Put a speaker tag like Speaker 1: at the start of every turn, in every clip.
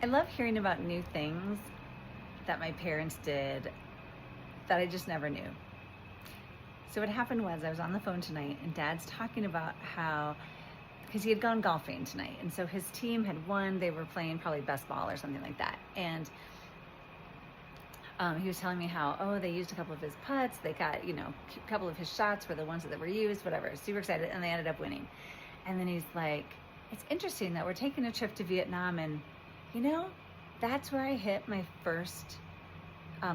Speaker 1: I love hearing about new things that my parents did that I just never knew. So what happened was I was on the phone tonight and Dad's talking about how, because he had gone golfing tonight, and so his team had won. They were playing probably best ball or something like that. And he was telling me how, they used a couple of his putts. They got, a couple of his shots were the ones that were used, whatever. Super excited, and they ended up winning. And then he's like, it's interesting that we're taking a trip to Vietnam, and that's where I hit my first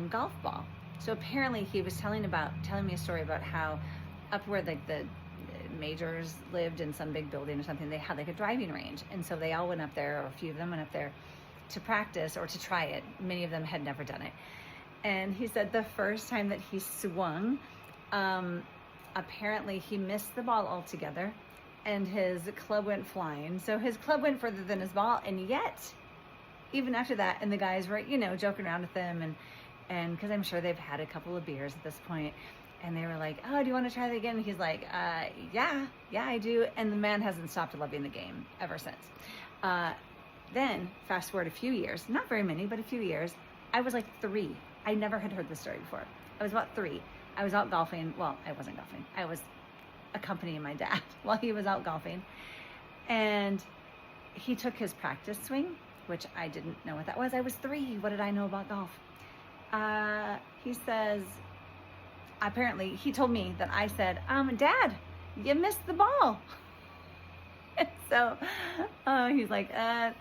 Speaker 1: golf ball. So apparently he was telling me a story about how up where the majors lived in some big building or something, they had like a driving range. And so they all went up there, or a few of them went up there to practice or to try it. Many of them had never done it. And he said the first time that he swung, apparently he missed the ball altogether and his club went flying. So his club went further than his ball, and yet even after that, and the guys were, joking around with him, and because I'm sure they've had a couple of beers at this point, and they were like, oh, do you want to try that again? And he's like, yeah, I do. And the man hasn't stopped loving the game ever since. Then fast forward a few years, not very many, but a few years, I was like 3. I never had heard this story before. I was about 3. I was out golfing. Well, I wasn't golfing. I was accompanying my dad while he was out golfing. And he took his practice swing, which I didn't know what that was. I was 3. What did I know about golf? He says, apparently he told me that I said, Dad, you missed the ball. And so he's like,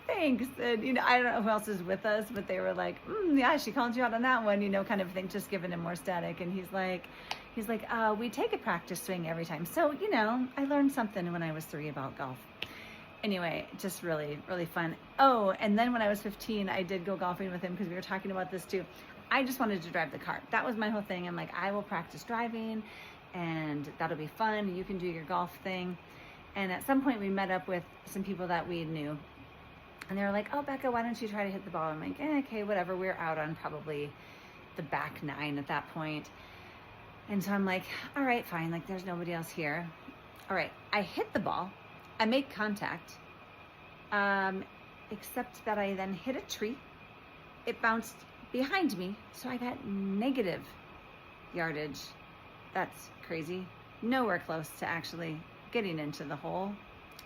Speaker 1: thanks. And, I don't know who else is with us, but they were like, yeah, she called you out on that one, kind of thing, just giving him more static. And he's like, we take a practice swing every time. So, I learned something when I was 3 about golf. Anyway, just really, really fun. Oh, and then when I was 15, I did go golfing with him because we were talking about this too. I just wanted to drive the cart. That was my whole thing. I'm like, I will practice driving and that'll be fun. You can do your golf thing. And at some point we met up with some people that we knew, and they were like, oh, Becca, why don't you try to hit the ball? I'm like, okay, whatever. We're out on probably the back 9 at that point. And so I'm like, all right, fine. Like, there's nobody else here. All right. I hit the ball. I make contact, except that I then hit a tree. It bounced behind me, so I got negative yardage. That's crazy. Nowhere close to actually getting into the hole,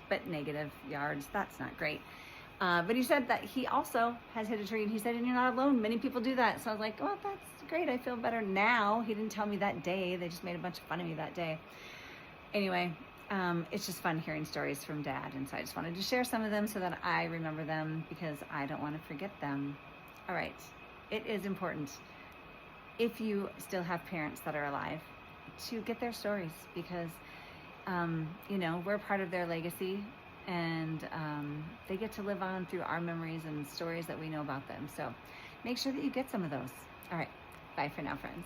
Speaker 1: but negative yards. That's not great. But he said that he also has hit a tree, and he said, and you're not alone. Many people do that. So I was like, well, that's great. I feel better now. He didn't tell me that day. They just made a bunch of fun of me that day. Anyway, it's just fun hearing stories from Dad. And so I just wanted to share some of them so that I remember them, because I don't want to forget them. All right. It is important, if you still have parents that are alive, to get their stories, because we're part of their legacy, and they get to live on through our memories and stories that we know about them. So make sure that you get some of those. All right. Bye for now, friends.